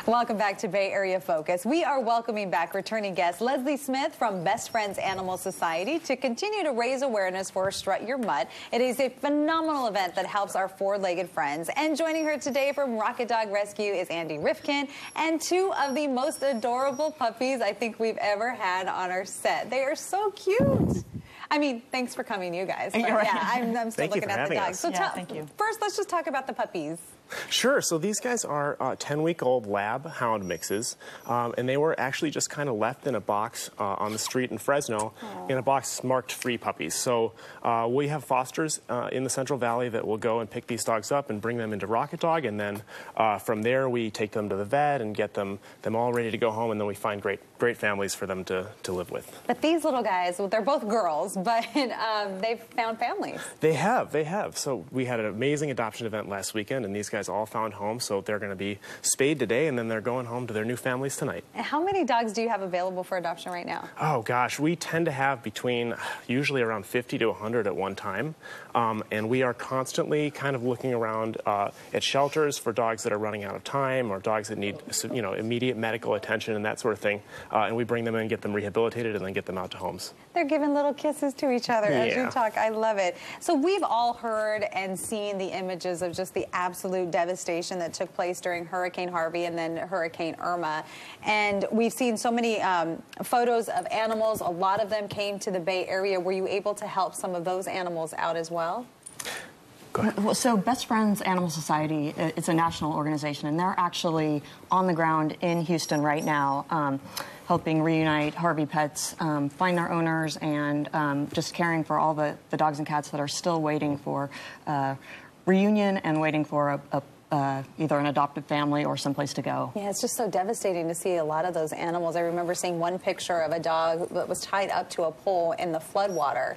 Welcome back to Bay Area Focus. We are welcoming back returning guest Leslie Smith from Best Friends Animal Society to continue to raise awareness for Strut Your Mutt. It is a phenomenal event that helps our four-legged friends. And joining her today from Rocket Dog Rescue is Andy Rifkin and two of the most adorable puppies I think we've ever had on our set. They are so cute. I mean, thanks for coming, you guys. But, right. yeah, I'm still looking at the dogs. So thank you. First, let's just talk about the puppies. Sure. So these guys are 10-week-old lab hound mixes, and they were actually just kind of left in a box on the street in Fresno, in a box marked free puppies. So we have fosters in the Central Valley that will go and pick these dogs up and bring them into Rocket Dog, and then from there we take them to the vet and get them all ready to go home, and then we find great families for them to live with. But these little guys, well, they're both girls, but they've found families. They have. So we had an amazing adoption event last weekend, and these guys all found homes, so they're going to be spayed today, and then they're going home to their new families tonight. And how many dogs do you have available for adoption right now? Oh gosh, we tend to have between usually around 50 to 100 at one time, and we are constantly kind of looking around at shelters for dogs that are running out of time or dogs that need immediate medical attention and that sort of thing, and we bring them in, get them rehabilitated, and then get them out to homes. They're giving little kisses to each other as you talk. I love it. So we've all heard and seen the images of just the absolute devastation that took place during Hurricane Harvey and then Hurricane Irma. And we've seen so many photos of animals. A lot of them came to the Bay Area. Were you able to help some of those animals out as well? Well, so Best Friends Animal Society, it's a national organization, and they're actually on the ground in Houston right now, helping reunite Harvey pets, find their owners, and just caring for all the dogs and cats that are still waiting for reunion and waiting for either an adoptive family or someplace to go. Yeah, it's just so devastating to see a lot of those animals. I remember seeing one picture of a dog that was tied up to a pole in the floodwater.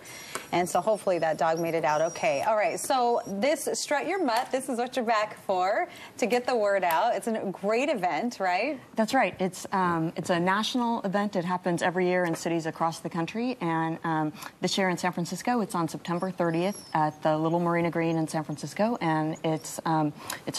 And so hopefully that dog made it out okay. All right, so this Strut Your Mutt, this is what you're back for, to get the word out. It's a great event, right? That's right. It's a national event. It happens every year in cities across the country. And this year in San Francisco, it's on September 30th at the Little Marina Green in San Francisco. And it's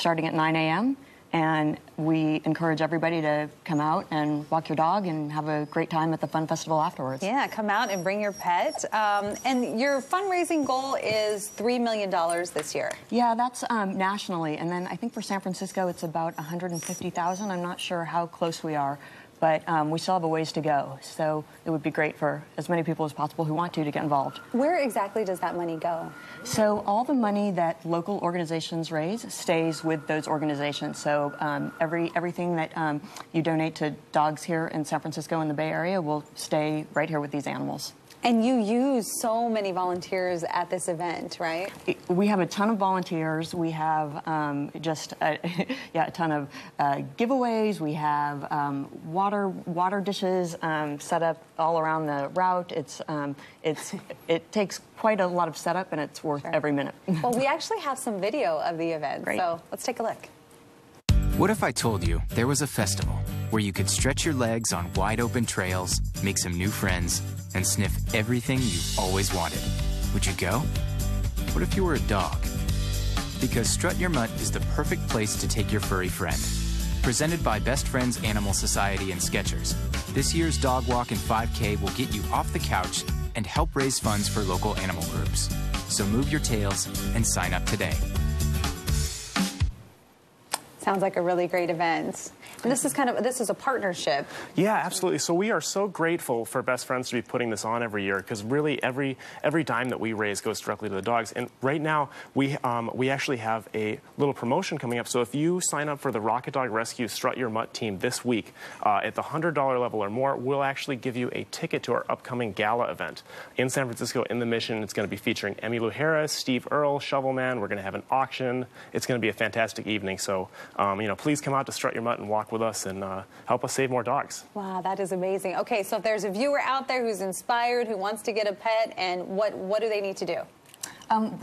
starting at 9 a.m. And we encourage everybody to come out and walk your dog and have a great time at the fun festival afterwards. Yeah, come out and bring your pet. And your fundraising goal is $3 million this year. Yeah, that's nationally. And then I think for San Francisco, it's about $150,000. I'm not sure how close we are, but we still have a ways to go. So it would be great for as many people as possible who want to get involved. Where exactly does that money go? So all the money that local organizations raise stays with those organizations. So everything that you donate to dogs here in San Francisco and the Bay Area will stay right here with these animals. And you use so many volunteers at this event, right? We have a ton of volunteers. We have just a ton of giveaways. We have water dishes set up all around the route. It takes quite a lot of setup, and it's worth every minute. Well, we actually have some video of the event, Great. So let's take a look. What if I told you there was a festival where you could stretch your legs on wide-open trails, make some new friends, and sniff everything you've always wanted? Would you go? What if you were a dog? Because Strut Your Mutt is the perfect place to take your furry friend. Presented by Best Friends Animal Society and Skechers, this year's Dog Walk and 5K will get you off the couch and help raise funds for local animal groups. So move your tails and sign up today. Sounds like a really great event. And this is a partnership. Yeah, absolutely. So we are so grateful for Best Friends to be putting this on every year, because really every dime that we raise goes directly to the dogs. And right now we actually have a little promotion coming up. So if you sign up for the Rocket Dog Rescue Strut Your Mutt team this week at the $100 level or more, we'll actually give you a ticket to our upcoming gala event in San Francisco in the Mission. It's going to be featuring Emmylou Harris, Steve Earle, Shovelman. We're going to have an auction. It's going to be a fantastic evening. So please come out to Strut Your Mutt and walk with us and help us save more dogs. Wow, that is amazing. Okay, so if there's a viewer out there who's inspired, who wants to get a pet, and what do they need to do?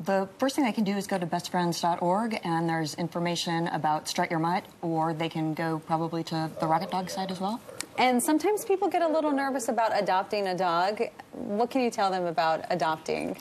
The first thing they can do is go to bestfriends.org, and there's information about Strut Your Mutt, or they can go probably to the Rocket Dog site as well. And sometimes people get a little nervous about adopting a dog. What can you tell them about adopting?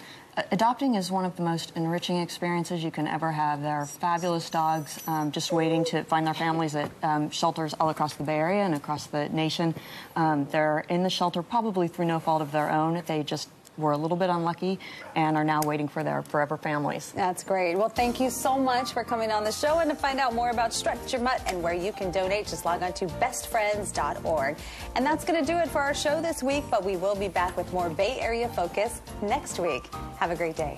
Adopting is one of the most enriching experiences you can ever have. There are fabulous dogs just waiting to find their families at shelters all across the Bay Area and across the nation. They're in the shelter probably through no fault of their own. They just were a little bit unlucky and are now waiting for their forever families. That's great. Well, thank you so much for coming on the show. And to find out more about Strut Your Mutt and where you can donate, just log on to bestfriends.org. And that's going to do it for our show this week, but we will be back with more Bay Area Focus next week. Have a great day.